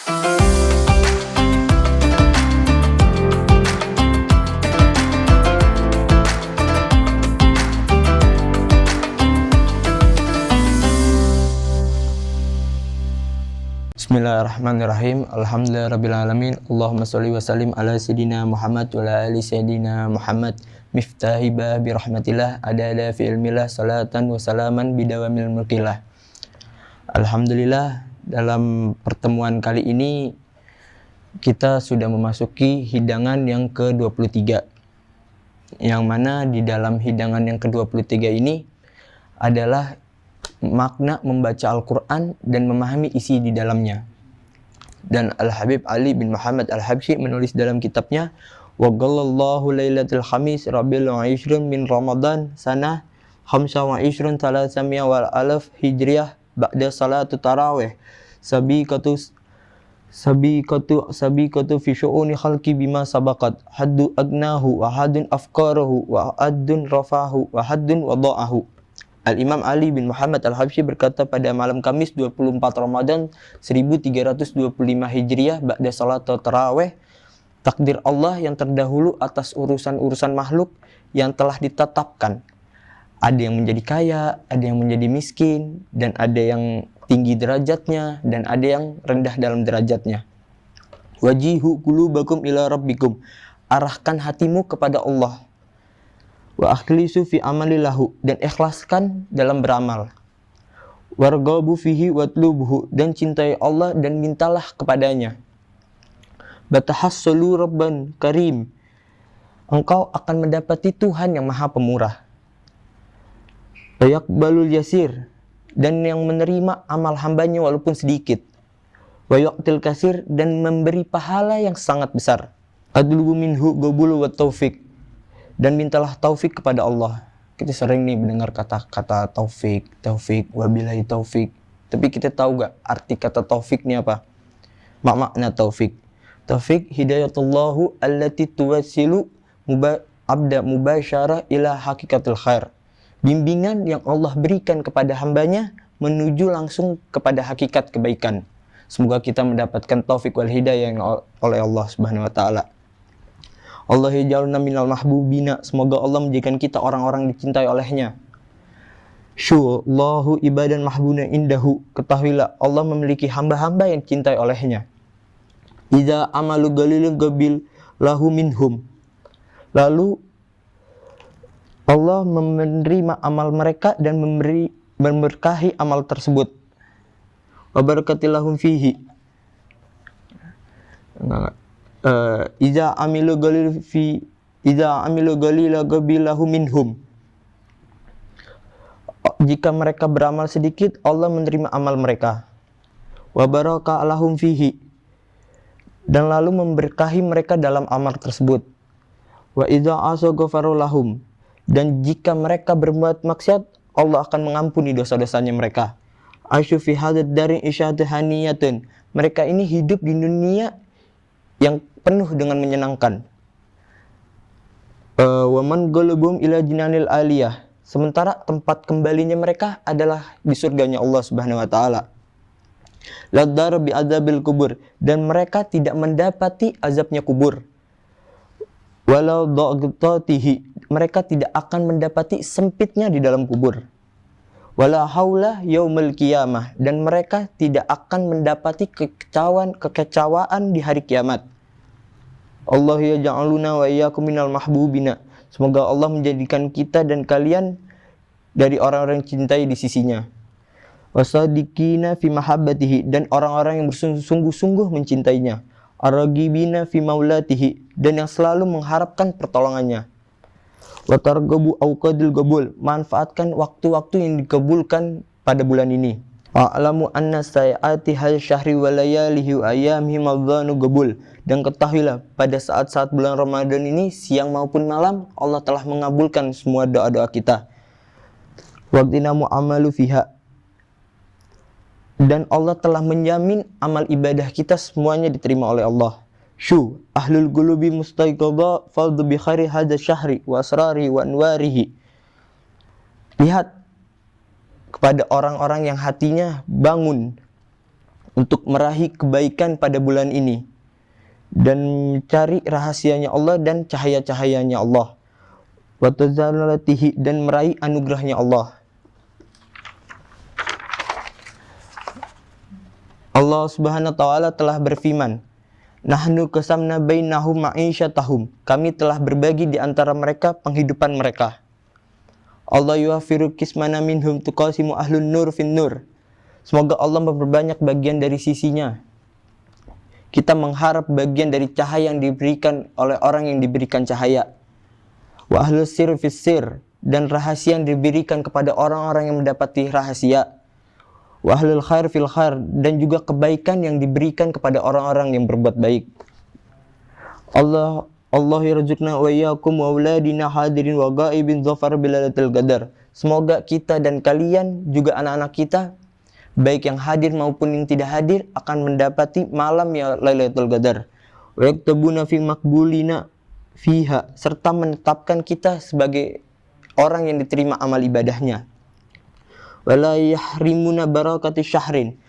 Bismillahirrahmanirrahim. Alhamdulillahirrabbilalamin. Allahumma sholli wa sallim ala sayyidina Muhammad wa ala ali sayyidina Muhammad. Miftahi babi rahmatillah adada fi ilmillah salatan wa salaman bidawamil mulkillah. Alhamdulillah, dalam pertemuan kali ini kita sudah memasuki hidangan yang ke-23, yang mana di dalam hidangan yang ke-23 ini adalah makna membaca Al-Quran dan memahami isi di dalamnya. Dan Al-Habib Ali bin Muhammad Al-Habsyi menulis dalam kitabnya, wa ghallallahu lailatul khamis rabiul aishrun min Ramadan sanah khamsa wa ishrun talasamiyah wal alaf hijriyah ba'da salatu tarawih sabiqatu fi syu'uni khalqi bima sabaqat haddu agnahu wa haddun afqarahu wa haddun rafahu wa haddun wada'ahu. Al-Imam Ali bin Muhammad Al-Habsyi berkata pada malam Kamis 24 Ramadan 1325 Hijriah ba'da salat tarawih, takdir Allah yang terdahulu atas urusan-urusan makhluk yang telah ditetapkan. Ada yang menjadi kaya, ada yang menjadi miskin, dan ada yang tinggi derajatnya, dan ada yang rendah dalam derajatnya. Wajihu qulubakum ila rabbikum, arahkan hatimu kepada Allah. Wa akhlisu fi amalilahu, dan ikhlaskan dalam beramal. Warghabu fihi watlubhu, dan cintai Allah dan mintalah kepadanya. Batahassalu rabban karim, engkau akan mendapati Tuhan yang maha pemurah. Yaqbalul yasir, dan yang menerima amal hambanya walaupun sedikit. Wa yu'til kasir, dan memberi pahala yang sangat besar. Adlubu minhu qabul wa taufiq, dan mintalah taufik kepada Allah. Kita sering nih mendengar kata-kata taufik, wabillahi taufik. Tapi kita tahu gak arti kata taufik ini apa? Makna taufik. Taufik hidayatullahu allati tuwassilu abda mubasyarah ila hakikatul khair. Bimbingan yang Allah berikan kepada hambanya menuju langsung kepada hakikat kebaikan. Semoga kita mendapatkan taufik wal hidayah oleh Allah Subhanahu wa taala. Allah yaj'alna minal mahbubina, semoga Allah menjadikan kita orang-orang dicintai olehnya. Syu'allahu ibadan mahbuna indahu, ketahuilah Allah memiliki hamba-hamba yang dicintai olehnya. Idza amalu galilun qabil lahu minhum, lalu Allah menerima amal mereka dan memberkahi amal tersebut. Wa barakatilahum fihi. Iza amilu galila qabilahu minhum. Jika mereka beramal sedikit, Allah menerima amal mereka. Wa baraka lahum fihi, dan lalu memberkahi mereka dalam amal tersebut. Wa idza asa ghafaru lahum, dan jika mereka berbuat maksiat, Allah akan mengampuni dosa-dosanya mereka. Asyu fi hadad darin isyatihaniyatun, mereka ini hidup di dunia yang penuh dengan menyenangkan. Wa man galubum ila jinanil aliyah, sementara tempat kembalinya mereka adalah di surganya Allah Subhanahu wa taala. Ladar bi adzabil kubur, dan mereka tidak mendapati azabnya kubur. Walau dhaqtatihi, mereka tidak akan mendapati sempitnya di dalam kubur. Wala haula yaumil qiyamah, dan mereka tidak akan mendapati kekecewaan di hari kiamat. Allah yaj'aluna wa iyyakum minal mahbubina, semoga Allah menjadikan kita dan kalian dari orang-orang yang cintai di sisinya. Wasadiqina fi mahabbatihi, dan orang-orang yang bersungguh-sungguh mencintainya. Aragibina fi maulatihi, dan yang selalu mengharapkan pertolongannya. Watargabu auqadil qabul, manfaatkan waktu-waktu yang dikabulkan pada bulan ini. A'lamu anna sayati hal syahri wa layalihi wa ayyamihi madhanu qabul, dan ketahuilah pada saat-saat bulan Ramadan ini, siang maupun malam, Allah telah mengabulkan semua doa-doa kita. Waqtina mu'amalu fiha, dan Allah telah menjamin amal ibadah kita semuanya diterima oleh Allah. Syu ahlul qulubi mustaiqadha fadhu bi khairi hadza syahri wa asrari wa anwarihi. Lihat kepada orang-orang yang hatinya bangun untuk meraih kebaikan pada bulan ini dan mencari rahasianya Allah dan cahaya-cahayanya Allah, wa tazalatihi, dan meraih anugerahnya Allah. Allah Subhanahu wa taala telah berfirman, "Nahnu qasamna bainahum ma'isyatahum." Kami telah berbagi di antara mereka penghidupan mereka. Allah yuwafiru kismana minhum tuqasimu ahlun nur fin nur. Semoga Allah memperbanyak bagian dari sisinya. Kita mengharap bagian dari cahaya yang diberikan oleh orang yang diberikan cahaya. Wa ahlus sir fis sir, dan rahasia yang diberikan kepada orang-orang yang mendapati rahasia. Wa ahlul khair fil khair, dan juga kebaikan yang diberikan kepada orang-orang yang berbuat baik. Allah yarzuqna wa iyyakum wa auladina hadirin wa ghaibin dhafar bilalatil qadar. Semoga kita dan kalian juga anak-anak kita, baik yang hadir maupun yang tidak hadir, akan mendapati malam ya Lailatul Qadar. Wa yaktabuna fi maqbulina fiha, serta menetapkan kita sebagai orang yang diterima amal ibadahnya. Wala yahrimuna barakati syahrin.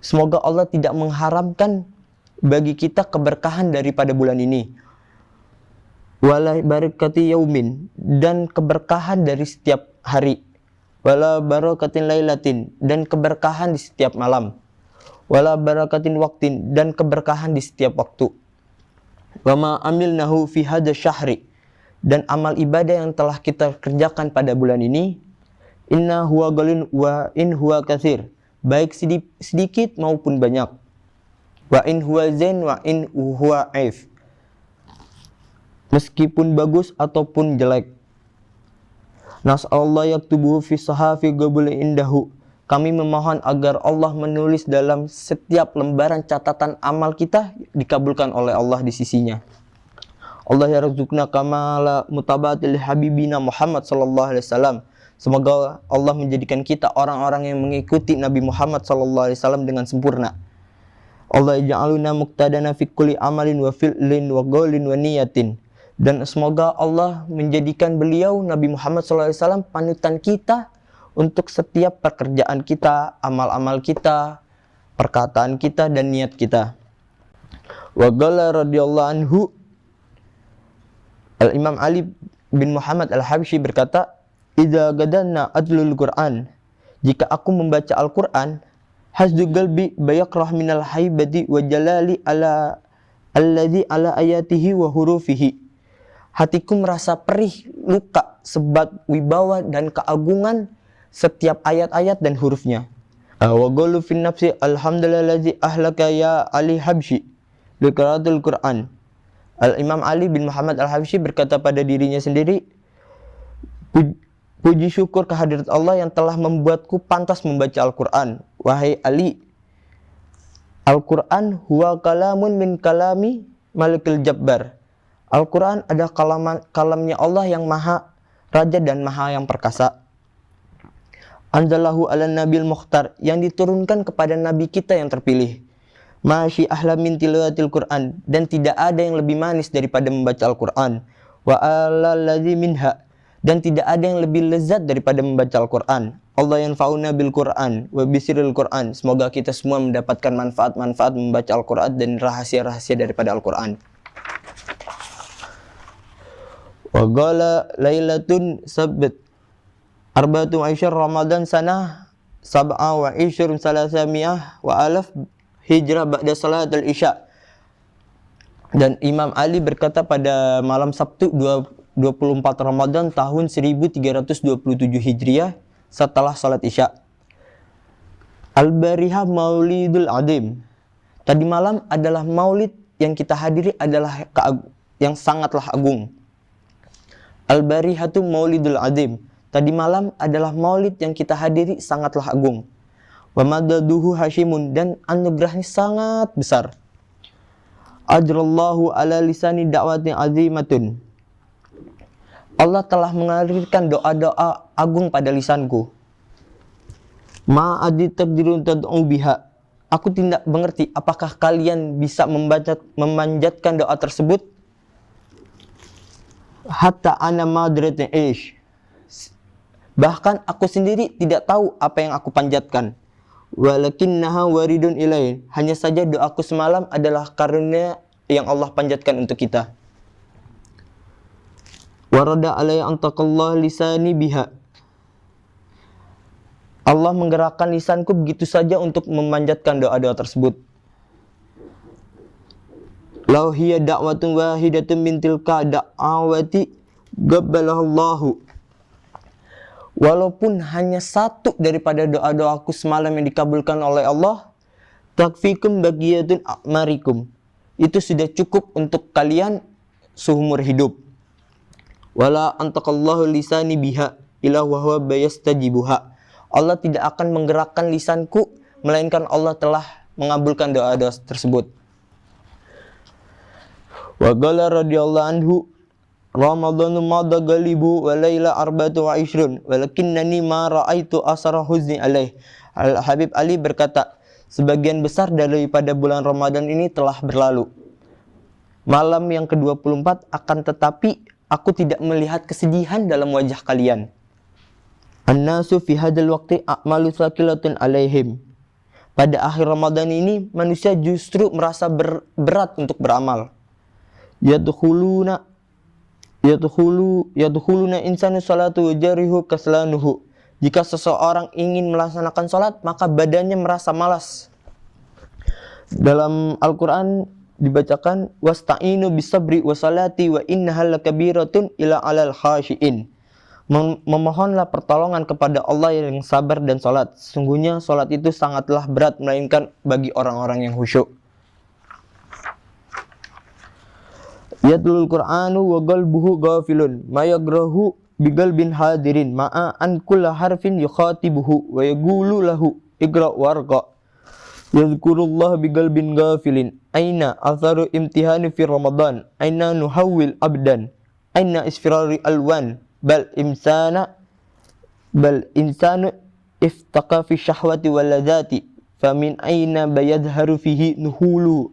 Semoga Allah tidak mengharamkan bagi kita keberkahan daripada bulan ini. Wala barakati yaumin, dan keberkahan dari setiap hari. Wala barakatin lailatin, dan keberkahan di setiap malam. Wala barakatin waktin, dan keberkahan di setiap waktu. Wa ma amilnahu fi hadha syahri, dan amal ibadah yang telah kita kerjakan pada bulan ini, inna huwa qalin wa in huwa katsir, baik sedikit maupun banyak. Wa in huwa zain wa in huwa aif, meskipun bagus ataupun jelek. Nas'allahu yaktubuhu fi sahafi qabul indahu. Kami memohon agar Allah menulis dalam setiap lembaran catatan amal kita dikabulkan oleh Allah di sisinya. Allah yarzuqna kamala mutabatil habibina Muhammad sallallahu alaihi wasallam. Semoga Allah menjadikan kita orang-orang yang mengikuti Nabi Muhammad sallallahu alaihi wasallam dengan sempurna. Allah ja'aluna muqtadana fi kulli amalin wa fi'lin wa qaulin wa niyatin. Dan semoga Allah menjadikan beliau Nabi Muhammad SAW panutan kita untuk setiap pekerjaan kita, amal-amal kita, perkataan kita, dan niat kita. Wa qala radhiyallahu anhu, Al-Imam Ali bin Muhammad Al-Habsyi berkata, "Idza gadanna adlul Qur'an." Jika aku membaca Al-Qur'an, hasdu qalbi bayakrah minal haibati wa jalali ala alladhi ala ayatihi wa hurufihi. Hatiku merasa perih luka sebab wibawa dan keagungan setiap ayat-ayat dan hurufnya. Wa qalu fin nafsi alhamdulillazi ahlaka ya Ali Habsyi li qiraatil Qur'an. Al-Imam Ali bin Muhammad Al-Habsyi berkata pada dirinya sendiri, puji syukur kehadirat Allah yang telah membuatku pantas membaca Al-Qur'an. Wahai Ali, Al-Qur'an huwa kalamun min kalami Malikil Jabbar. Al-Quran adalah kalamnya Allah yang maha raja dan maha yang perkasa. Anzalahu ala nabil mukhtar, yang diturunkan kepada nabi kita yang terpilih. Masyi ahla min tilawatil Quran, dan tidak ada yang lebih manis daripada membaca Al-Quran. Wa ala ladzi minha, dan tidak ada yang lebih lezat daripada membaca Al-Quran. Allah yanfa'una bil Quran wa bisiril Quran. Semoga kita semua mendapatkan manfaat-manfaat membaca Al-Quran dan rahasia-rahasia daripada Al-Quran. Wa qala lailatun sabt arba'atu aisyar Ramadan sanah sab'a wa ishrun salasami'ah wa alaf hijrah ba'da salatul isya. Dan Imam Ali berkata pada malam Sabtu 24 Ramadan tahun 1327 Hijriah setelah salat isya. Al-Barihah Maulidul Adim. Tadi malam adalah maulid yang kita hadiri adalah yang sangatlah agung. Al-Barihatu Maulidul Adim. Tadi malam adalah maulid yang kita hadiri sangatlah agung. Wa madaduhu hasyimun, dan anugerahnya sangat besar. Ajrallahu ala lisani da'watin azimatun. Allah telah mengalirkan doa-doa agung pada lisanku. Ma adi taqdirun tad'u biha. Aku tidak mengerti apakah kalian bisa memanjatkan doa tersebut. Hatta ana madratun ish. Bahkan aku sendiri tidak tahu apa yang aku panjatkan. walakinnaha waridun ilaih. Hanya saja doaku semalam adalah karunia yang Allah panjatkan untuk kita. Warada alayya antaqallah lisani biha. Allah menggerakkan lisanku begitu saja untuk memanjatkan doa-doa tersebut. Lau hiya da'watun wahidatun min tilka da'awati gabbalallahu. Walaupun hanya satu daripada doa-doaku semalam yang dikabulkan oleh Allah, takfikum bagiyatun a'marikum. Itu sudah cukup untuk kalian seumur hidup. Wala antaqallahu lisani biha ila wa huwa bayastajibuha. Allah tidak akan menggerakkan lisanku melainkan Allah telah mengabulkan doa-doa tersebut. Wa qala radhiyallahu anhu Ramadhanu madha galibu wa laila arba'atu wa ishrun walakinnani ma ra'aitu asara huzni alaih. Al-Habib Ali berkata, sebagian besar daripada bulan Ramadan ini telah berlalu. Malam yang ke-24 akan tetapi aku tidak melihat kesedihan dalam wajah kalian. An-nasu fi hadzal waqti a'malu thaqilatun alaihim. Pada akhir Ramadan ini manusia justru merasa berat untuk beramal. Yadkhuluna insanu salatu wajarihu kaslanuhu. Jika seseorang ingin melaksanakan salat, maka badannya merasa malas. Dalam Al-Quran dibacakan wasta'inu bisabri wasalati wa innaha lakabiratun ila alal khashiin. Memohonlah pertolongan kepada Allah yang sabar dan salat. Sesungguhnya salat itu sangatlah berat melainkan bagi orang-orang yang khusyuk. Yatlul Qur'anu wa qalbuhu ghafilun ma yagrahu biqalbin hadirin ma'a an kulli harfin yukhatibuhu wa yaqulu lahu iqra warqa yadhkurullah biqalbin ghafilin aina atharu imtihani fi ramadan aina nuhawwil abdan aina isfirari alwan bal insanu iftaqa fi syahwati wal ladati famin aina bayadharu fihi nuhulu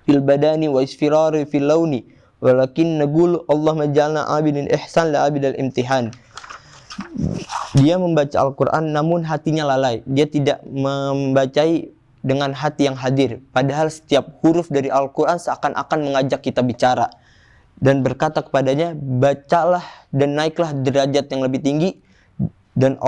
fil badani wa isfirari fil launi walakin naqulu Allah majalna abidin ihsan la abidal imtihan. Dia membaca Al-Quran namun hatinya lalai. Dia tidak membacai dengan hati yang hadir. Padahal setiap huruf dari Al-Quran seakan-akan mengajak kita bicara dan berkata kepadanya, bacalah dan naiklah derajat yang lebih tinggi, dan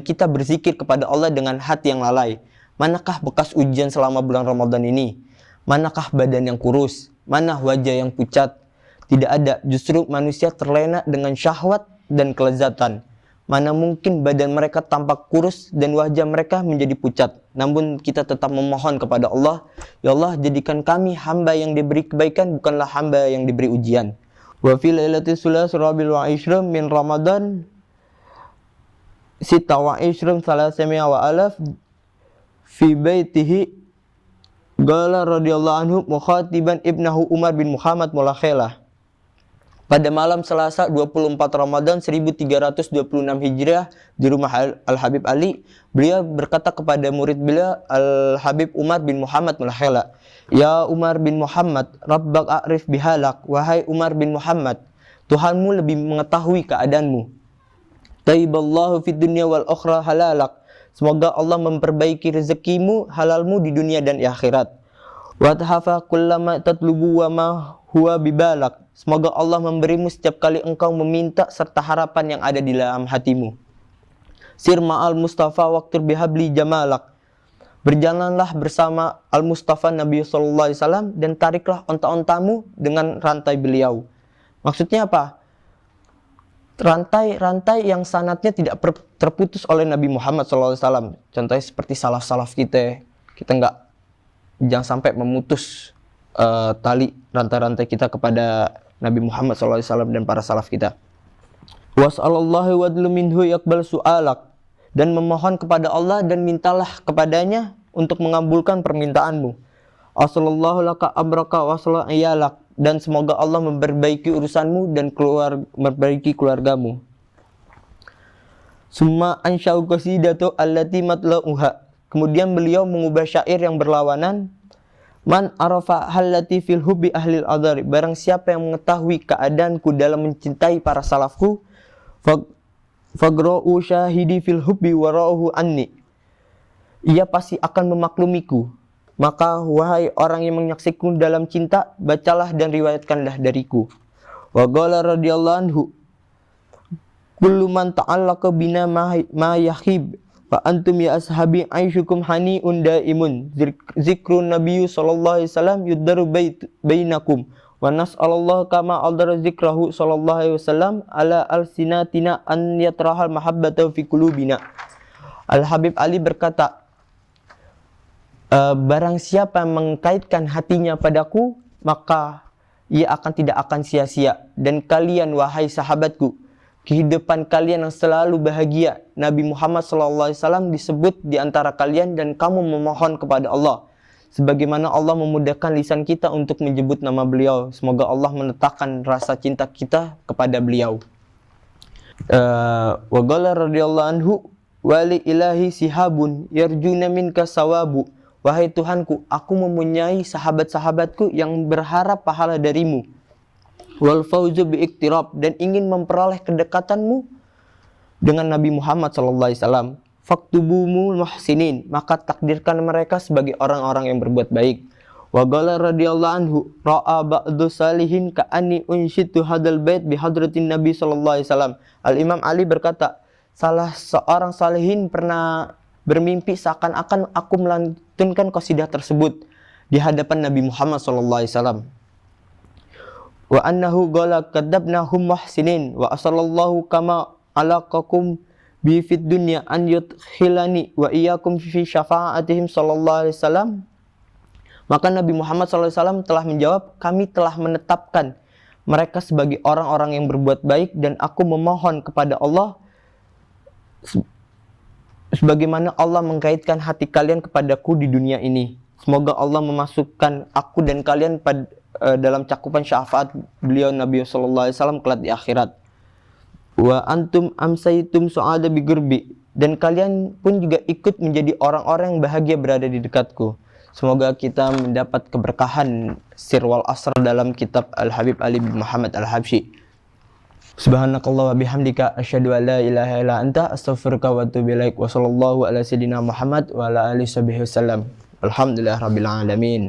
kita berzikir kepada Allah dengan hati yang lalai. Manakah bekas ujian selama bulan Ramadan ini? Manakah badan yang kurus? Mana wajah yang pucat? Tidak ada. Justru manusia terlena dengan syahwat dan kelezatan. Mana mungkin badan mereka tampak kurus dan wajah mereka menjadi pucat. Namun kita tetap memohon kepada Allah, ya Allah, jadikan kami hamba yang diberi kebaikan, bukanlah hamba yang diberi ujian. Wa fi lailati sulas rabil wa ishram min Ramadan sita wa ishram salasami'a wa alaf fi baitihi Qala radhiyallahu anhu mukhatiban ibnahu Umar bin Muhammad Mulakhelah. Pada malam Selasa 24 Ramadan 1326 Hijriah di rumah Al-Habib Ali, beliau berkata kepada murid beliau Al-Habib Umar bin Muhammad Mulakhelah, "Ya Umar bin Muhammad, Rabbak a'rif bihalak, wahai Umar bin Muhammad, Tuhanmu lebih mengetahui keadaanmu. Taiballahu fid dunya wal ukhra halalak. Semoga Allah memperbaiki rezekimu, halalmu di dunia dan di akhirat. Wa tahafa kullama tatlubu wa ma huwa bibalak. Semoga Allah memberimu setiap kali engkau meminta serta harapan yang ada di dalam hatimu. Sir ma'al Mustafa waqtur bihabli jamalak. Berjalanlah bersama Al-Mustafa Nabi sallallahu alaihi wasallam dan tariklah onta-ontamu dengan rantai beliau." Maksudnya apa? Rantai yang sanatnya tidak terputus oleh Nabi Muhammad SAW. Contohnya seperti salaf-salaf kita jangan sampai memutus tali rantai-rantai kita kepada Nabi Muhammad SAW dan para salaf kita. Was'alallahu wadlu minhu yakbal su'alak. Dan memohon kepada Allah dan mintalah kepadanya untuk mengabulkan permintaanmu. Asallallahu laka amraka wasala iyalak. Dan semoga Allah memperbaiki urusanmu dan memperbaiki keluargamu. Summa ansya'u qasidatu allati matla'uha. Kemudian beliau mengubah syair yang berlawanan. Man arafa hallati fil hubbi ahlil adhari. Barang siapa yang mengetahui keadaanku dalam mencintai para salafku, fagra'u syahidi fil hubbi wara'uhu anni. ia pasti akan memaklumiku. Maka wahai orang yang menyaksiku dalam cinta, bacalah dan riwayatkanlah dariku. Wa qala radhiyallahu anhu, kullu man ta'allaqa bina ma yahib fa antum ya ashabi aishukum hani'un daimun. Zikrun nabiyyu sallallahu alaihi wasallam yudaru bainakum wa nas'alallahu kama aldara zikrahu sallallahu alaihi wasallam ala alsinatina an yatrahal mahabbata fi qulubina. Al Habib Ali berkata, barang siapa yang mengkaitkan hatinya padaku, maka ia tidak akan sia-sia. Dan kalian wahai sahabatku, kehidupan kalian yang selalu bahagia. Nabi Muhammad SAW disebut di antara kalian dan kamu memohon kepada Allah, sebagaimana Allah memudahkan lisan kita untuk menyebut nama beliau. Semoga Allah menetapkan rasa cinta kita kepada beliau. Wa qala radhiyallahu anhu, wali ilahi sihabun yarjuna minka sawabu. Wahai Tuhanku, aku mempunyai sahabat-sahabatku yang berharap pahala darimu. Wal fauzu bi iktirab, dan ingin memperoleh kedekatanmu dengan Nabi Muhammad SAW. Faktubumu muhsinin, maka takdirkan mereka sebagai orang-orang yang berbuat baik. Wa qala radhiyallahu anhu, ra'a ba'du salihin ka'anni unshitu hadal bait bi hadratin Nabi SAW. Al Imam Ali berkata, salah seorang salihin pernah bermimpi seakan-akan aku melantunkan qasidah tersebut di hadapan Nabi Muhammad SAW. Wa annahu qala kadzabnahum muhsinin wa asallallahu kama alaqakum bi fid dunya an yudkhilani wa iyyakum fi syafaatihim sallallahu alaihi wasallam. Maka Nabi Muhammad SAW telah menjawab, kami telah menetapkan mereka sebagai orang-orang yang berbuat baik, dan aku memohon kepada Allah sebagaimana Allah mengkaitkan hati kalian kepadaku di dunia ini. Semoga Allah memasukkan aku dan kalian dalam cakupan syafaat beliau Nabi sallallahu alaihi wasallam kelak di akhirat. Wa antum amsaitum su'ada bi gurbi, dan kalian pun juga ikut menjadi orang-orang yang bahagia berada di dekatku. Semoga kita mendapat keberkahan sirwal asr dalam kitab Al Habib Ali bin Muhammad Al Habsyi. Subhanakallah wa bihamdika asyhadu an la ilaha illa anta astaghfiruka wa atubu ilaik. Wa sallallahu ala sayyidina Muhammad wa ala alihi wasallam. Alhamdulillah rabbil alamin.